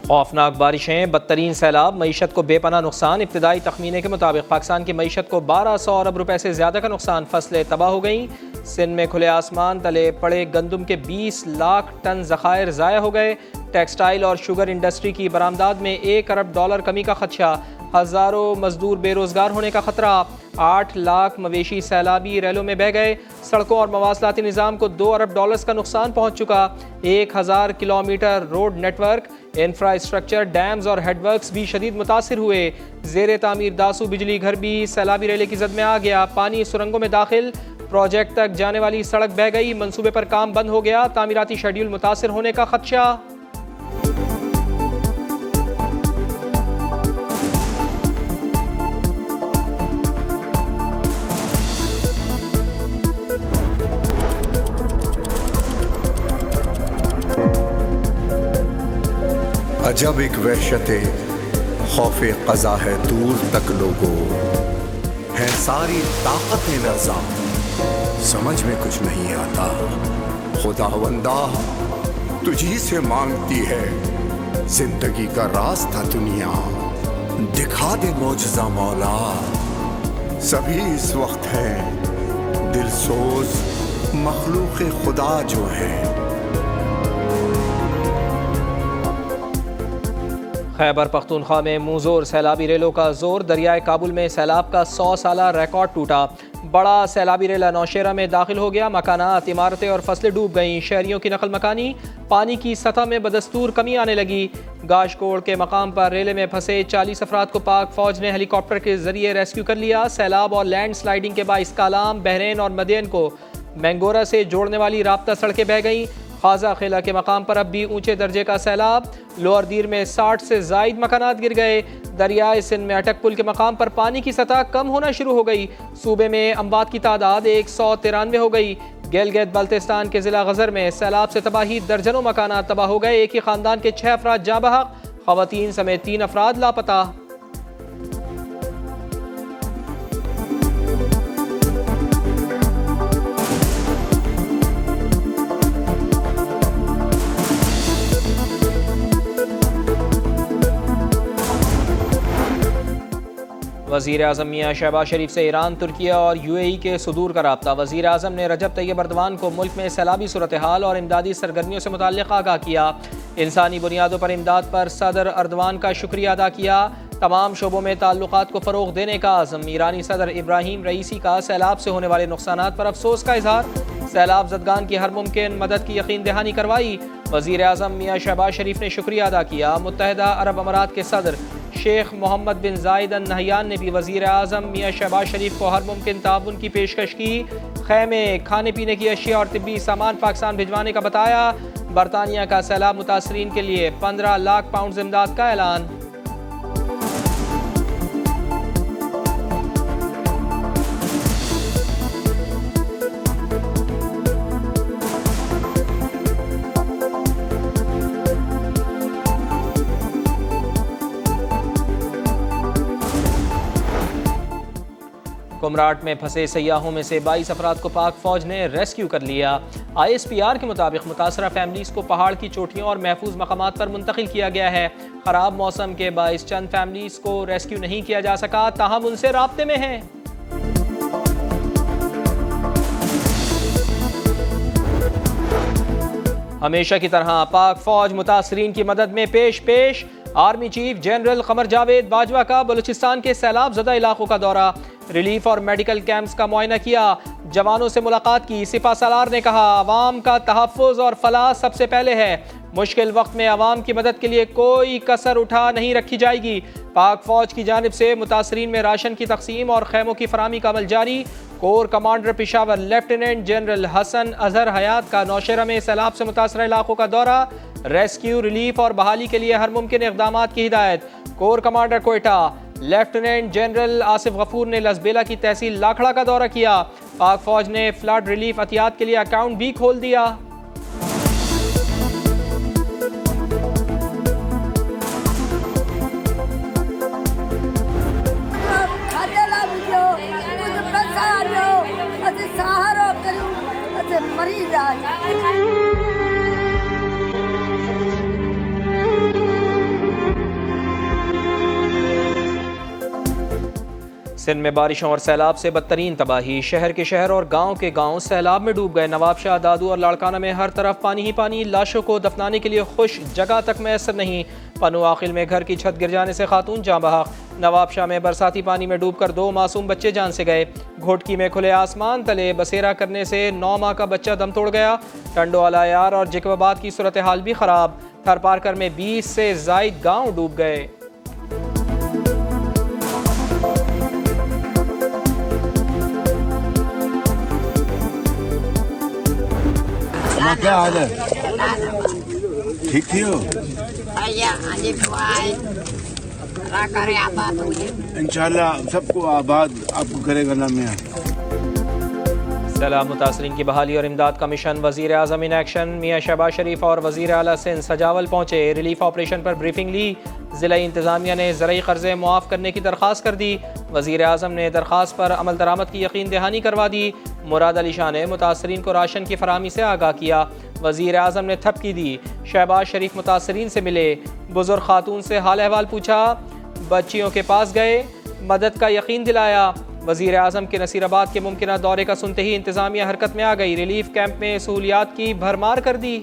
खौफनाक बारिशें, बदतरीन सैलाब, मईशत को बेपनाह नुकसान। इब्तदाई तखमीने के मुताबिक पाकिस्तान की मईशत को 1200 अरब रुपए से ज़्यादा का नुकसान। फसलें तबाह हो गईं। सिंध में खुले आसमान तले पड़े गंदम के 20 लाख टन ज़खायर ज़ाया हो गए। टेक्सटाइल और शुगर इंडस्ट्री की बरामदात में $1 अरब कमी का खदशा। हज़ारों मजदूर बेरोज़गार होने का खतरा। 8 लाख मवेशी सैलाबी रैलों में बह गए। सड़कों और मवासलाती निज़ाम को $2 अरब का नुकसान पहुँच चुका। 1000 kilometre road network, infrastructure, dams और हेडवर्क्स भी शदीद मुतासिर हुए। ज़ेर तामीर दासू बिजली घर भी सैलाबी रैले की जद में आ गया। पानी सुरंगों में दाखिल। प्रोजेक्ट तक जाने वाली सड़क बह गई। मंसूबे पर काम बंद हो गया। तामीराती शेड्यूल मुतासिर होने का खदशा। अजब एक वहशते खौफे क़ज़ा है दूर तक लोगों, है सारी ताकतें लर्ज़ा, समझ में कुछ नहीं आता। खुदावंदा तुझी से मांगती है जिंदगी का रास्ता दुनिया, दिखा दे मौजज़ा मौला। सभी इस वक्त है दिलसोज मखलूक खुदा जो है। खैबर पख्तूनख्वा में मुंहजोर सैलाबी रेलों का जोर। दरियाए काबुल में सैलाब का 100 साला रिकॉर्ड टूटा। बड़ा सैलाबी रेला नौशेरा में दाखिल हो गया। मकानात, इमारतें और फसलें डूब गईं। शहरियों की नकल मकानी। पानी की सतह में बदस्तूर कमी आने लगी। गाशकोड़ के मकाम पर रेले में फंसे 40 अफराद को पाक फौज ने हेलीकॉप्टर के जरिए रेस्क्यू कर लिया। सैलाब और लैंड स्लाइडिंग के बाइस कालाम, बहरीन और मदियन को मैंगोरा से जोड़ने वाली राब्ता सड़कें बह गईं। खाजा खेला के मकाम पर अब भी ऊंचे दर्जे का सैलाब। लोअर दीर में 60 से जायद मकानात गिर गए। दरियाए सिंध में अटक पुल के मकाम पर पानी की सतह कम होना शुरू हो गई। सूबे में अम्बात की तादाद 193 हो गई। गिलगित बल्तिस्तान के जिला गजर में सैलाब से तबाही, दर्जनों मकानात तबाह हो गए। एक ही खानदान के 6 अफराद जाँ बहक, खवातीन समेत 3 अफराद लापता। वज़ीर आज़म मियाँ शहबाज शरीफ से ईरान, तुर्किया और UAE के सदूर का रब्ता। वज़ीर आज़म ने रजब तैयब अर्दवान को मुल्क में सैलाबी सूरत हाल और इमदादी सरगर्मियों से मुताल्लिक़ आगाह किया। इंसानी बुनियादों पर इमदाद पर सदर अर्दवान का शुक्रिया अदा किया। तमाम शोबों में ताल्लुकात को फ़रोग़ देने का आज़म। ईरानी सदर इब्राहीम रईसी का सैलाब से होने वाले नुकसानात पर अफसोस का इजहार। सैलाब ज़दगान की हर मुमकिन मदद की यकीन दहानी करवाई। वज़ीर आज़म मियाँ शहबाज शरीफ ने शुक्रिया अदा किया। मुत्तहिदा अरब अमारात के सदर शेख मोहम्मद बिन जायद अल नहयान ने भी वज़ीर आज़म मियाँ शहबाज शरीफ को हर मुमकिन ताउन की पेशकश की। खैमे, खाने पीने की अशिया और तिब्बी सामान पाकिस्तान भिजवाने का बताया। बरतानिया का सैलाब मुतासरीन के लिए 15 लाख पाउंड इमदाद का ऐलान। कुमराट में फंसे सयाहों में से 22 अफराद को पाक फौज ने रेस्क्यू कर लिया। ISPR के मुताबिक मुतासरा फैमिलीज को पहाड़ की चोटियों और महफूज मकामात पर मुंतकिल किया गया है। खराब मौसम के बाइस चंद फैमिलीज को रेस्क्यू नहीं किया जा सका, ताहम उनसे राब्ते में हैं। हमेशा की तरह पाक फौज मुतासरीन की मदद में पेश। Army chief general Qamar Javed Bajwa का बलूचिस्तान के सैलाब ज़दा इलाकों का दौरा। रिलीफ और मेडिकल कैंप्स का मुआयना किया। जवानों से मुलाकात की। सिपा सालार ने कहा, आवाम का तहफ़्फ़ुज़ और फलाह सबसे पहले है। मुश्किल वक्त में आवाम की मदद के लिए कोई कसर उठा नहीं रखी जाएगी। पाक फौज की जानिब से मुतासरीन में राशन की तकसीम और खैमों की फराहमी का अमल जारी। Corps commander Peshawar lieutenant general Hasan Azhar Hayat का नौशेरा में सैलाब से मुतासर इलाकों का दौरा। रेस्क्यू, रिलीफ और बहाली के लिए हर मुमकिन इक़दाम की हिदायत। Corps commander Quetta lieutenant general Asif Ghafoor ने लसबेला की तहसील लाखड़ा का दौरा किया। पाक फौज ने फ्लड रिलीफ अतियात के लिए अकाउंट भी खोल दिया। मरीज सिंध में बारिशों और सैलाब से बदतरीन तबाही। शहर के शहर और गांव के गांव सैलाब में डूब गए। नवाबशाह, दादू और लाड़काना में हर तरफ पानी ही पानी। लाशों को दफनाने के लिए खुश जगह तक मैसर नहीं। पनु आखिल में घर की छत गिर जाने से खातून जाँ बहक। नवाबशाह में बरसाती पानी में डूबकर 2 मासूम बच्चे जान से गए। घोटकी में खुले आसमान तले बसेरा करने से 9 माह का बच्चा दम तोड़ गया। टंडोवाला यार और जिकवाबाद की सूरत हाल भी खराब। थरपारकर में 20 से जायद गाँव डूब गए। क्या हाल है? ठीक थी हो? इंशाल्लाह सबको आबाद आपको करेगा ना मियां। सैलाब मुतासरीन की बहाली और इमदाद का मिशन। वज़ीर आज़म इन एक्शन। मियां शहबाज शरीफ और वज़ीर आला सिंध सजावल पहुँचे। रिलीफ ऑपरेशन पर ब्रीफिंग ली। ज़िला इंतज़ामिया ने ज़रई कर्ज़े मुआफ़ करने की दरख्वास्त कर दी। वज़ीर आज़म ने दरख्वास्त पर अमल दरामद की यकीन दहानी करवा दी। मुराद अली शाह ने मुतासरीन को राशन की फराहमी से आगाह किया। वज़ीर आज़म ने थपकी दी। शहबाज शरीफ मुतासरीन से मिले। बुज़ुर्ग खातून से हाल अहवाल पूछा। बच्चियों के पास गए। मदद का यकीन दिलाया। वज़ीर आज़म के नसीराबाद के मुमकिन दौरे का सुनते ही इंतज़ामिया हरकत में आ गई। रिलीफ कैंप में सहूलियात की भरमार कर दी।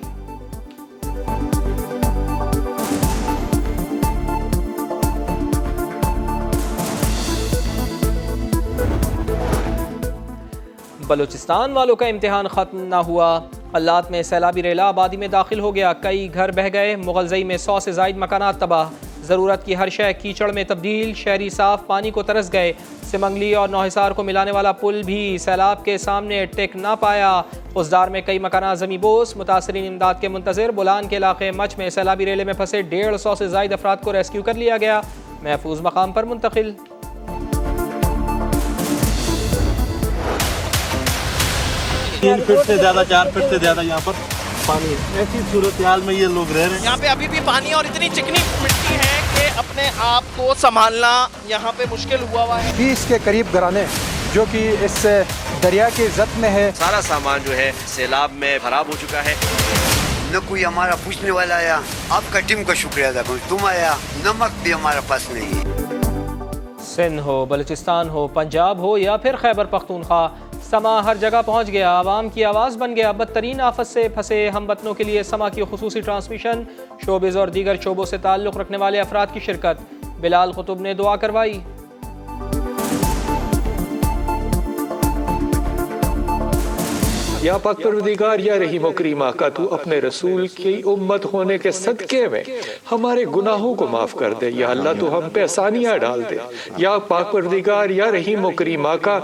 बलूचिस्तान वालों का इम्तिहान ख़त्म ना हुआ। अल्लात में सैलाबी रेला आबादी में दाखिल हो गया। कई घर बह गए। मुगलजई में 100 से ज़ायद मकानात तबाह। ज़रूरत की हर शय कीचड़ में तब्दील। शहरी साफ पानी को तरस गए। सिमंगली और नौहिसार को मिलाने वाला पुल भी सैलाब के सामने टेक ना पाया। उजदार में कई मकानात ज़मी बोस। मुतासरीन इमदाद के मुंतज़िर। बुलान के इलाके मच में सैलाबी रेले में फंसे 150 से ज़ायद अफराद को रेस्क्यू कर लिया गया। महफूज मकाम पर मुंतकिल। 3 फीट से ज़्यादा 4 फीट से ज़्यादा यहाँ पर पानी है। ऐसी सूरत हाल में ये लोग रह रहे हैं। यहाँ पे अभी भी पानी और इतनी चिकनी मिट्टी है कि अपने आप को संभालना यहाँ पे मुश्किल हुआ है। 20 के करीब घराने जो कि इस दरिया के जद में है। सारा सामान जो है सैलाब में खराब हो चुका है। न कोई हमारा पूछने वाला आया। आपका टीम का शुक्रिया अदा करूँ। तुम आया, नमक भी हमारे पास नहीं है। सिंध हो, बलूचिस्तान हो, पंजाब हो या फिर खैबर पख्तूनख्वा, समा हर जगह पहुँच गया। आवाम की आवाज़ बन गया। बदतरीन आफत से फंसे हम वतनों के लिए समा की खुसूसी ट्रांसमिशन। शोबिज़ और दीगर शोबों से ताल्लुक़ रखने वाले अफराद की शिरकत। बिलाल कुतुब ने दुआ करवाई। या पाक परवरदिगार या रहीम करीमा का तू अपने रसूल की उम्मत होने के सदके में हमारे गुनाहों को माफ़ कर दे। या अल्लाह तू हम पे आसानियाँ डाल दे। या पाक परवरदिगार या रहीम करीमा का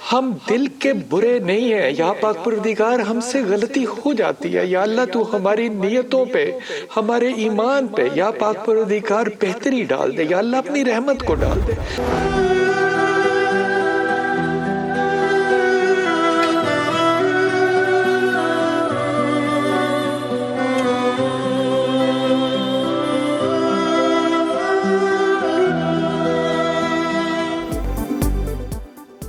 हम दिल के बुरे नहीं हैं। या पाक परवरदिगार हमसे गलती हो जाती है। या अल्लाह तू हमारी नियतों पे, हमारे ईमान पे या पाक परवरदिगार बेहतरी डाल दे। या अल्लाह अपनी रहमत को डाल दे।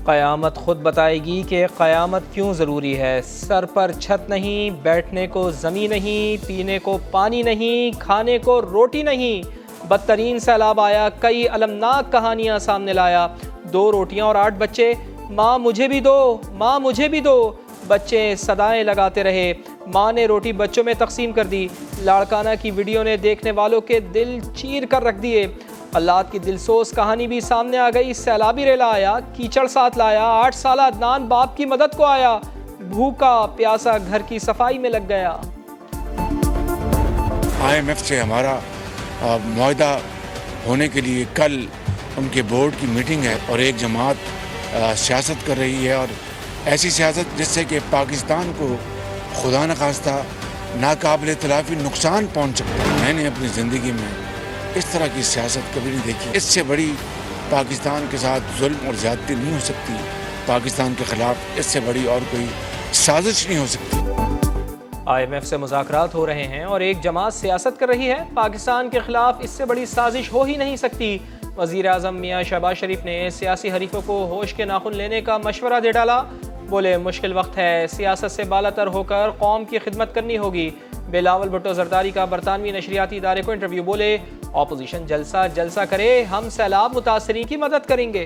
क़यामत खुद बताएगी कि क़यामत क्यों ज़रूरी है। सर पर छत नहीं, बैठने को ज़मीन नहीं, पीने को पानी नहीं, खाने को रोटी नहीं। बदतरीन सैलाब आया। कई अलमनाक कहानियाँ सामने लाया। 2 रोटियाँ और 8 बच्चे। माँ मुझे भी दो, माँ मुझे भी दो। बच्चे सदाएं लगाते रहे। माँ ने रोटी बच्चों में तकसीम कर दी। लाड़काना की वीडियो ने देखने वालों के दिल चीर कर रख दिए। अल्लात की दिलसोज कहानी भी सामने आ गई। सैलाबी रेला आया, कीचड़ साथ लाया। 8 साल अदनान बाप की मदद को आया। भूखा प्यासा घर की सफाई में लग गया। IMF से हमारा मुआहदा होने के लिए कल उनके बोर्ड की मीटिंग है और एक जमात सियासत कर रही है, और ऐसी सियासत जिससे कि पाकिस्तान को खुदा न खास्ता नाकाबिल तलाफी नुकसान पहुँच सकता है। मैंने अपनी ज़िंदगी में इस तरह की सियासत कभी नहीं देखी। इससे बड़ी पाकिस्तान के साथ जुल्म और ज़्यादती नहीं हो सकती। पाकिस्तान के ख़िलाफ़ इससे बड़ी और कोई साजिश नहीं हो सकती। IMF से मुज़ाकरात हो रहे हैं और एक जमात सियासत कर रही है। पाकिस्तान के ख़िलाफ़ इससे बड़ी साजिश हो ही नहीं सकती। वज़ीर आज़म मियां शहबाज शरीफ ने सियासी हरीफों को होश के नाखुन लेने का मशवरा दे डाला। बोले मुश्किल वक्त है, सियासत से बालातर होकर कौम की खिदमत करनी होगी। बिलावल भुट्टो जरदारी का बरतानवी नशरियाती इदारे को इंटरव्यू। बोले ऑपोजिशन जलसा जलसा करे, हम सैलाब मुतासरीन की मदद करेंगे।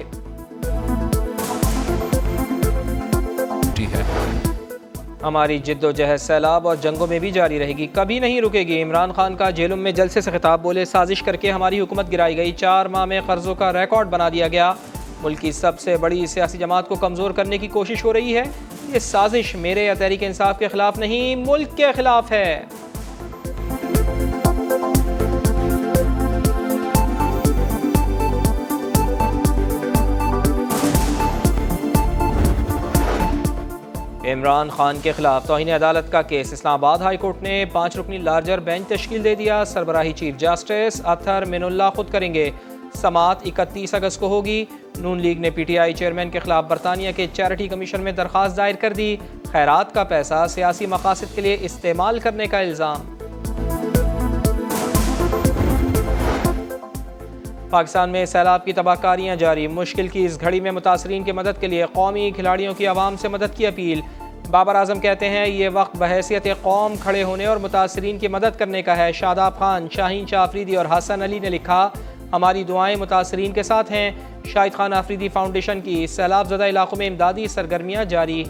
हमारी जिद्दोजहद सैलाब और जंगों में भी जारी रहेगी, कभी नहीं रुकेगी। इमरान खान का जेलुम में जलसे से खिताब, बोले साजिश करके हमारी हुकूमत गिराई गई, 4 माह में कर्जों का रिकॉर्ड बना दिया गया। मुल्क की सबसे बड़ी सियासी जमात को कमज़ोर करने की कोशिश हो रही है। ये साजिश मेरे या तहरीक इंसाफ के खिलाफ नहीं, मुल्क के खिलाफ है। इमरान खान के खिलाफ तौहीन अदालत का केस, इस्लामाबाद हाई कोर्ट ने 5 रुकनी लार्जर बेंच तश्कील दे दिया। सरबराही चीफ जस्टिस अतहर मिनुल्लाह खुद करेंगे। समाअत 31 अगस्त को होगी। नून लीग ने PTI चेयरमैन के खिलाफ बरतानिया के चैरिटी कमीशन में दरख्वास्त दायर कर दी। खैरात का पैसा सियासी मकासद के लिए इस्तेमाल करने का इल्ज़ाम। पाकिस्तान में सैलाब की तबाहकारियाँ जारी, मुश्किल की इस घड़ी में मुतासरीन की मदद के लिए कौमी खिलाड़ियों की आवाम से मदद की अपील। बाबर आजम कहते हैं ये वक्त बहैसियत कौम खड़े होने और मुतासरीन की मदद करने का है। शादाब खान, शाहीन शाह अफरीदी और हसन अली ने लिखा, हमारी दुआएं मुतासरीन के साथ हैं। शाहिद खान अफरीदी फाउंडेशन की सैलाब ज़दा इलाकों में इमदादी सरगर्मियाँ जारी।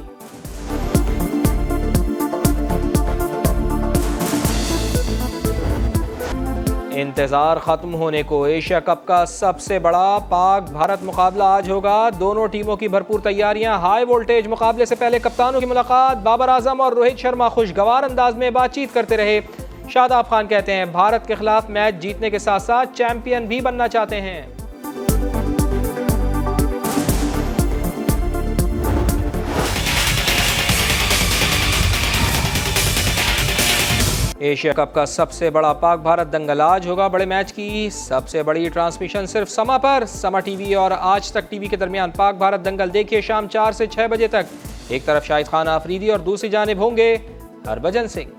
इंतज़ार ख़त्म होने को, एशिया कप का सबसे बड़ा पाक भारत मुकाबला आज होगा। दोनों टीमों की भरपूर तैयारियां, हाई वोल्टेज मुकाबले से पहले कप्तानों की मुलाकात। बाबर आजम और रोहित शर्मा खुशगवार अंदाज में बातचीत करते रहे। शादाब खान कहते हैं भारत के खिलाफ मैच जीतने के साथ साथ चैंपियन भी बनना चाहते हैं। एशिया कप का सबसे बड़ा पाक भारत दंगल आज होगा। बड़े मैच की सबसे बड़ी ट्रांसमिशन सिर्फ समा पर। समा टीवी और आज तक टीवी के दरमियान पाक भारत दंगल देखिए शाम 4 से 6 बजे तक। एक तरफ शाहिद खान अफरीदी और दूसरी जानिब होंगे हरभजन सिंह।